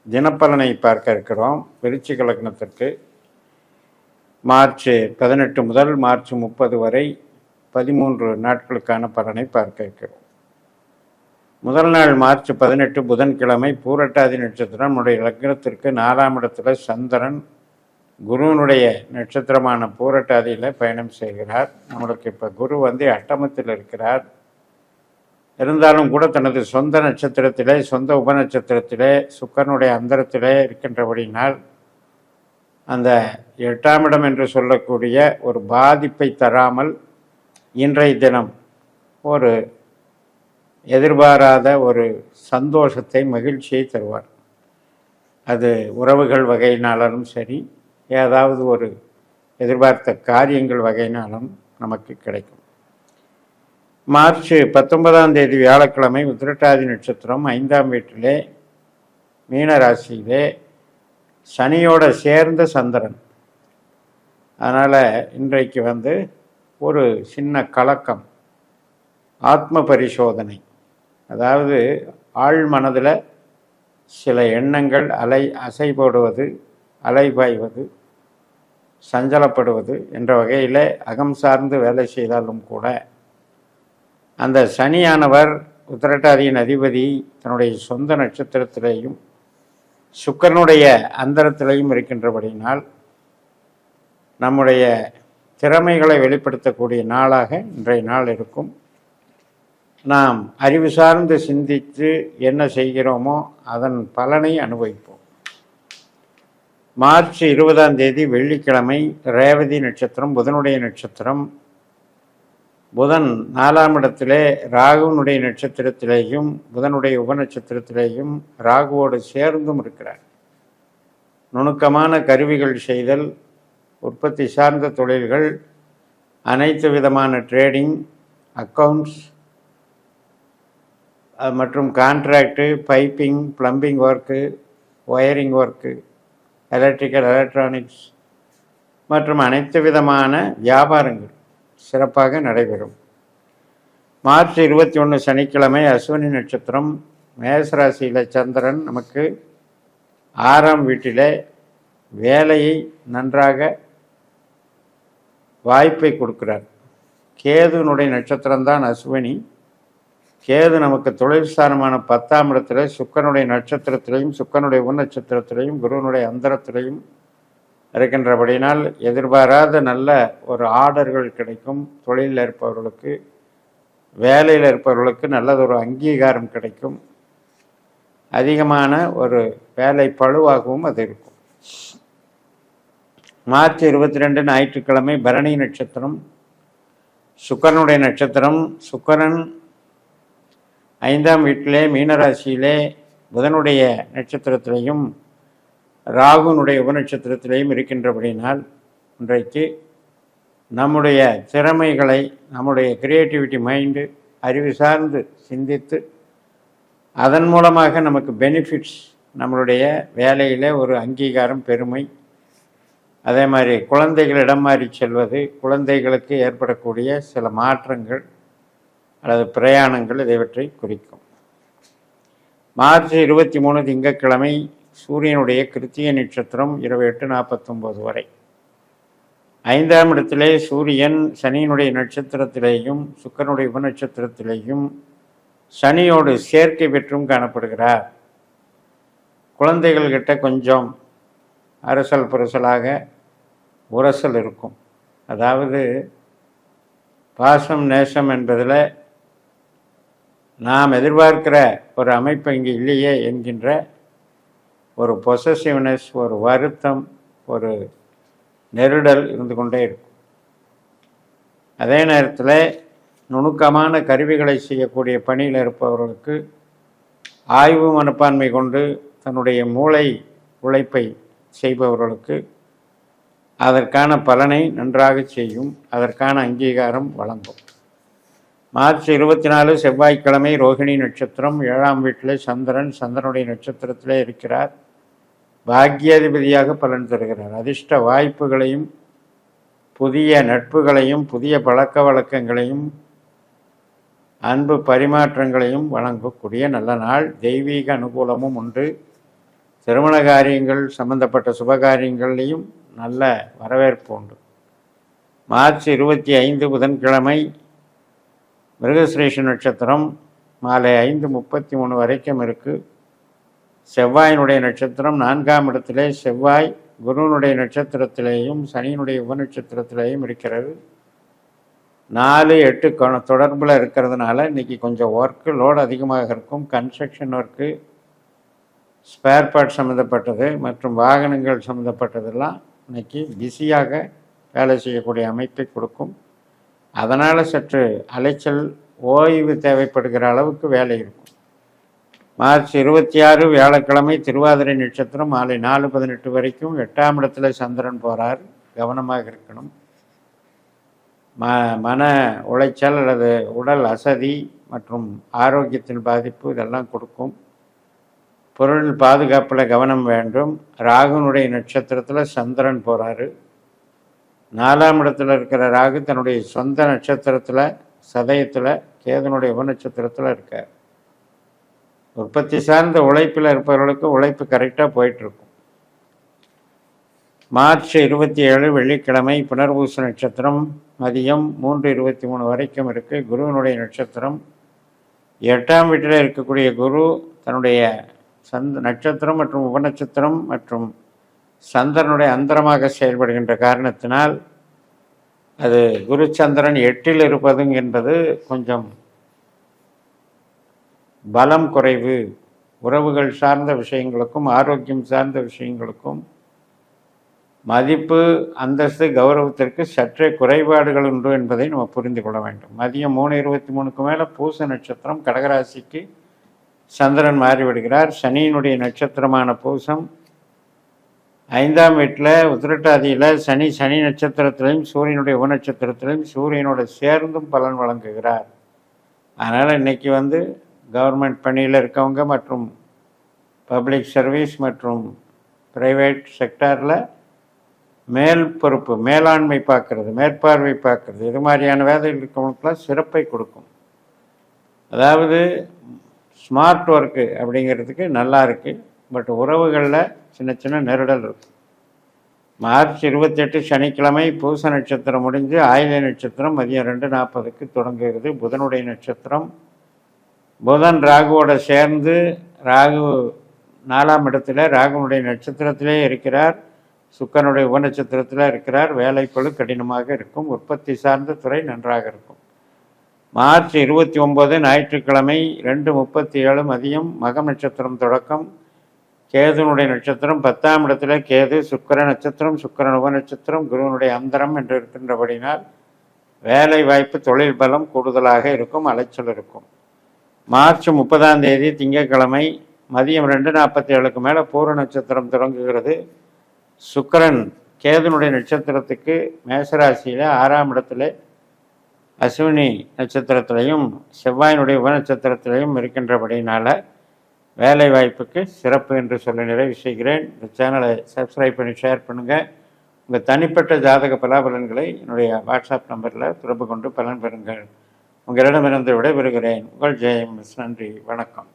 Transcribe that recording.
தினப்பலனை பார்க்க இருக்கிறோம். விருச்சிக லக்னத்திற்கு மார்ச் 18 முதல் மார்ச் 30 வரை 13 நாட்களுக்கான பலனை பார்க்க இருக்கிறோம். முதல் நாள் மார்ச் 18 புதன்கிழமை பூரட்டாதி நட்சத்திரம் நம்முடைய லக்னத்திற்கு 4ஆம் இடத்துல சந்திரன் குருவினுடைய நட்சத்திரமான பூரட்டாதியில் பயணம் செய்கிறார். நம்மளுக்கு இப்போ குரு அட்டமத்தில் இருக்கிறார். இருந்தாலும் கூட தனது சொந்த நட்சத்திரத்திலே, சொந்த உபநட்சத்திரத்திலே, சுக்கரனுடைய அந்தரத்திலே இருக்கின்றபடினால் அந்த 8ஆம் இடம் என்று சொல்லக்கூடிய ஒரு பாதிப்பை தராமல் இன்றைய தினம் ஒரு எதிர்பாராத ஒரு சந்தோஷத்தை, மகிழ்ச்சியை தருவார். அது உறவுகள் வகையினாலும் சரி, ஏதாவது ஒரு எதிர்பார்த்த காரியங்கள் வகையினாலும் நமக்கு கிடைக்கும். மார்ச் 19ஆம் தேதி வியாழக்கிழமை உத்திரட்டாதி நட்சத்திரம் 5ஆம் வீட்டிலே மீன ராசியிலே சனியோட சேர்ந்த சந்திரன். அதனால் இன்றைக்கு ஒரு சின்ன கலக்கம், ஆத்ம பரிசோதனை. அதாவது ஆழ் மனதில் சில எண்ணங்கள் அசைபடுவது, அலைபாய்வது, சஞ்சலப்படுவது என்ற வகையில் அகம் சார்ந்து வேலை செய்தாலும் கூட அந்த சனியானவர் உத்திரட்டாதியின் அதிபதி தன்னுடைய சொந்த நட்சத்திரத்திலேயும் சுக்கரனுடைய அந்தரத்திலேயும் இருக்கின்றபடியினால் நம்முடைய திறமைகளை வெளிப்படுத்தக்கூடிய நாளாக இன்றைய நாள் இருக்கும். நாம் அறிவு சார்ந்து சிந்தித்து என்ன செய்கிறோமோ அதன் பலனை அனுபவிப்போம். மார்ச் 20ஆம் தேதி வெள்ளிக்கிழமை ரேவதி நட்சத்திரம் புதனுடைய நட்சத்திரம். புதன் 4ஆம் இடத்திலே ராகுவனுடைய நட்சத்திரத்திலேயும் புதனுடைய உபநட்சத்திரத்திலேயும் ராகுவோடு சேர்ந்தும் இருக்கிறார். நுணுக்கமான கருவிகள் செய்தல், உற்பத்தி சார்ந்த தொழில்கள், அனைத்து விதமான ட்ரேடிங், அக்கவுண்ட்ஸ் மற்றும் contract, piping, plumbing work, wiring work, electrical, electronics மற்றும் அனைத்து விதமான வியாபாரங்கள் சிறப்பாக நடைபெறும். மார்ச் 21 சனிக்கிழமை அஸ்வினி நட்சத்திரம் மேசராசியில் சந்திரன் நமக்கு 6ஆம் வீட்டிலே வேலையை நன்றாக வாய்ப்பை கொடுக்கிறார். கேதுனுடைய நட்சத்திரம்தான் அஸ்வினி. கேது நமக்கு தொழில் ஸ்தானமான 10ஆம் இடத்துல சுக்கரனுடைய நட்சத்திரத்திலையும் சுக்கரனுடைய உபநட்சத்திரத்திலையும் குருவனுடைய அந்தரத்திலையும் இருக்கின்றபடினால் எதிர்பாராத நல்ல ஒரு ஆர்டர்கள் கிடைக்கும். தொழிலில் இருப்பவர்களுக்கு, வேலையில் இருப்பவர்களுக்கு நல்லதொரு அங்கீகாரம் கிடைக்கும். அதிகமான ஒரு வேலை பளுவாகவும் அது இருக்கும். மார்ச் 22 ஞாயிற்றுக்கிழமை பரணி நட்சத்திரம் சுக்கரனுடைய நட்சத்திரம். சுக்கரன் 5ஆம் வீட்டிலே மீனராசியிலே புதனுடைய நட்சத்திரத்திலையும் ராகுனுடைய உபநட்சத்திரத்திலையும் இருக்கின்றபடினால் இன்றைக்கு நம்முடைய திறமைகளை, நம்முடைய கிரியேட்டிவிட்டி மைண்டு அறிவு சார்ந்து சிந்தித்து அதன் மூலமாக நமக்கு பெனிஃபிட்ஸ், நம்மளுடைய வேலையில் ஒரு அங்கீகாரம், பெருமை, அதே மாதிரி குழந்தைகள் இடம் மாறி செல்வது, குழந்தைகளுக்கு ஏற்படக்கூடிய சில மாற்றங்கள் அல்லது பிரயாணங்கள் இதைவற்றை குறிக்கும். மார்ச் 23 திங்கட்கிழமை சூரியனுடைய கிருத்திகை நட்சத்திரம் 28:49 வரை 5ஆம் இடத்திலே சூரியன் சனியினுடைய நட்சத்திரத்திலேயும் சுக்கரனுடைய உபநட்சத்திரத்திலேயும் சனியோடு சேர்க்கை பெற்றும் காணப்படுகிறார். குழந்தைகள்கிட்ட கொஞ்சம் அரசல் புரசலாக உரசல் இருக்கும். அதாவது பாசம் நேசம் என்பதில் நாம் எதிர்பார்க்கிற ஒரு அமைப்பு இங்கே இல்லையே என்கின்ற ஒரு பொசசிவ்னஸ், ஒரு வருத்தம், ஒரு நெருடல் இருந்து கொண்டே இருக்கும். அதே நேரத்தில் நுணுக்கமான கருவிகளை செய்யக்கூடிய பணியில் இருப்பவர்களுக்கு ஆய்வு மனப்பான்மை கொண்டு தன்னுடைய மூளை உழைப்பை செய்பவர்களுக்கு அதற்கான பலனை நன்றாக செய்யும், அதற்கான அங்கீகாரம் வழங்கும். மார்ச் 24 செவ்வாய்க்கிழமை ரோகிணி நட்சத்திரம் 7ஆம் வீட்டிலே சந்திரன் சந்திரனுடைய நட்சத்திரத்திலே இருக்கிறார். பாக்கியாதிபதியாக பலன் தருகிறார். அதிர்ஷ்ட வாய்ப்புகளையும் புதிய நட்புகளையும் புதிய பழக்க வழக்கங்களையும் அன்பு பரிமாற்றங்களையும் வழங்கக்கூடிய நல்ல நாள். தெய்வீக அனுகூலமும் உண்டு. திருமண காரியங்கள் சம்பந்தப்பட்ட சுபகாரியங்கள்லேயும் நல்ல வரவேற்பு உண்டு. மார்ச் 25 புதன்கிழமை மிருகசிரேஷ நட்சத்திரம் மாலை 5:33 வரைக்கும் இருக்குது. செவ்வாயினுடைய நட்சத்திரம் 4ஆம் இடத்திலே செவ்வாய் குருவினுடைய நட்சத்திரத்திலேயும் சனியினுடைய உபநட்சத்திரத்திலேயும் இருக்கிறது. 4-8 தொடர்பில் இருக்கிறதுனால இன்றைக்கி கொஞ்சம் ஒர்க்கு லோடு அதிகமாக இருக்கும். கன்ஸ்ட்ரக்ஷன் ஒர்க்கு, ஸ்பேர் பார்ட் சம்மந்தப்பட்டது மற்றும் வாகனங்கள் சம்மந்தப்பட்டதெல்லாம் இன்றைக்கி பிஸியாக வேலை செய்யக்கூடிய அமைப்பை கொடுக்கும். அதனால் சற்று அலைச்சல், ஓய்வு தேவைப்படுகிற அளவுக்கு வேலை இருக்கும். மார்ச் 26 வியாழக்கிழமை திருவாதிரை நட்சத்திரம் மாலை 4:18 வரைக்கும் 8ஆம் இடத்துல சந்திரன் போகிறார். கவனமாக இருக்கணும். மன உளைச்சல் அல்லது உடல் அசதி மற்றும் ஆரோக்கியத்தின் பாதிப்பு இதெல்லாம் கொடுக்கும். பொருள் பாதுகாப்பில் கவனம் வேண்டும். ராகுனுடைய நட்சத்திரத்தில் சந்திரன் போகிறாரு. 4ஆம் இடத்துல இருக்கிற ராகு தன்னுடைய சொந்த நட்சத்திரத்தில் சதயத்தில் கேதுனுடைய உபநட்சத்திரத்தில் இருக்கார். உற்பத்தி சார்ந்த உழைப்பில் இருப்பவர்களுக்கு உழைப்பு கரெக்டாக போயிட்டுருக்கும். மார்ச் 27 வெள்ளிக்கிழமை புனர்பூச நட்சத்திரம் மதியம் 3:23 வரைக்கும் இருக்குது. குருவினுடைய நட்சத்திரம் 8ஆம் வீட்டில் இருக்கக்கூடிய குரு தன்னுடைய நட்சத்திரம் மற்றும் உபநட்சத்திரம் மற்றும் சந்திரனுடைய அந்தரமாக செயல்படுகின்ற காரணத்தினால் அது குரு சந்திரன் 8இல் இருப்பது என்பது கொஞ்சம் பலம் குறைவு. உறவுகள் சார்ந்த விஷயங்களுக்கும் ஆரோக்கியம் சார்ந்த விஷயங்களுக்கும் மதிப்பு, அந்தஸ்து, கௌரவத்திற்கு சற்றே குறைபாடுகள் உண்டு என்பதை நம்ம புரிந்து கொள்ள வேண்டும். மதியம் 3:23க்கு மேலே பூச நட்சத்திரம் கடகராசிக்கு சந்திரன் மாறிவிடுகிறார். சனியினுடைய நட்சத்திரமான பூசம் 5ஆம் வீட்டில் உத்திரட்டாதியில் சனி நட்சத்திரத்திலையும் சூரியனுடைய உபநட்சத்திரத்திலையும் சூரியனோட சேர்ந்தும் பலன் வழங்குகிறார். அதனால் இன்றைக்கி கவர்மெண்ட் பணியில் இருக்கவங்க மற்றும் பப்ளிக் சர்வீஸ் மற்றும் ப்ரைவேட் செக்டாரில் மேல் பொறுப்பு, மேலாண்மை பார்க்குறது, மேற்பார்வை பார்க்குறது, இது மாதிரியான வேலைகள் இருக்கவங்களுக்கெல்லாம் சிறப்பை கொடுக்கும். அதாவது ஸ்மார்ட் ஒர்க்கு அப்படிங்கிறதுக்கு நல்லா இருக்குது. பட் உறவுகளில் சின்ன சின்ன நெருடல் இருக்கும். மார்ச் 28 சனிக்கிழமை பூச நட்சத்திரம் முடிஞ்சு ஆயிலை நட்சத்திரம் மதியம் 2:40க்கு தொடங்குகிறது. புதனுடைய நட்சத்திரம். புதன் ராகுவோட சேர்ந்து ராகு 4ஆம் இடத்துல ராகுனுடைய நட்சத்திரத்திலே இருக்கிறார். சுக்கரனுடைய உபநட்சத்திரத்தில் இருக்கிறார். வேலைப்பளு கடினமாக இருக்கும். உற்பத்தி சார்ந்த துறை நன்றாக இருக்கும். மார்ச் 29 ஞாயிற்றுக்கிழமை 2:37 மதியம் மகம் நட்சத்திரம் தொடக்கம். கேதுனுடைய நட்சத்திரம் 10ஆம் இடத்துல கேது, சுக்கிர நட்சத்திரம், சுக்கிரன் உபநட்சத்திரம், குருவனுடைய அந்தரம் என்று இருக்கின்றபடினால் வேலை வாய்ப்பு, தொழில் பலம் கூடுதலாக இருக்கும். அலைச்சல் இருக்கும். மார்ச் 30ஆம் தேதி திங்கட்கிழமை மதியம் 2:47க்கு மேலே பூர நட்சத்திரம் தொடங்குகிறது. சுக்கிரன் கேதுனுடைய நட்சத்திரத்துக்கு மேசராசியில் 6ஆம் இடத்துல அஸ்வினி நட்சத்திரத்திலையும் செவ்வாயினுடைய உபநட்சத்திரத்திலையும் இருக்கின்றபடினால வேலை வாய்ப்புக்கு சிறப்பு என்று சொல்லி நிறைவு செய்கிறேன். இந்த சேனலை சப்ஸ்கிரைப் பண்ணி ஷேர் பண்ணுங்கள். உங்கள் தனிப்பட்ட ஜாதக பலாபலன்களை என்னுடைய வாட்ஸ்அப் நம்பரில் தொடர்பு கொண்டு பலன் பெறுங்கள். உங்களிடமிருந்து விடைபெறுகிறேன். உங்கள் ஜெயம். நன்றி, வணக்கம்.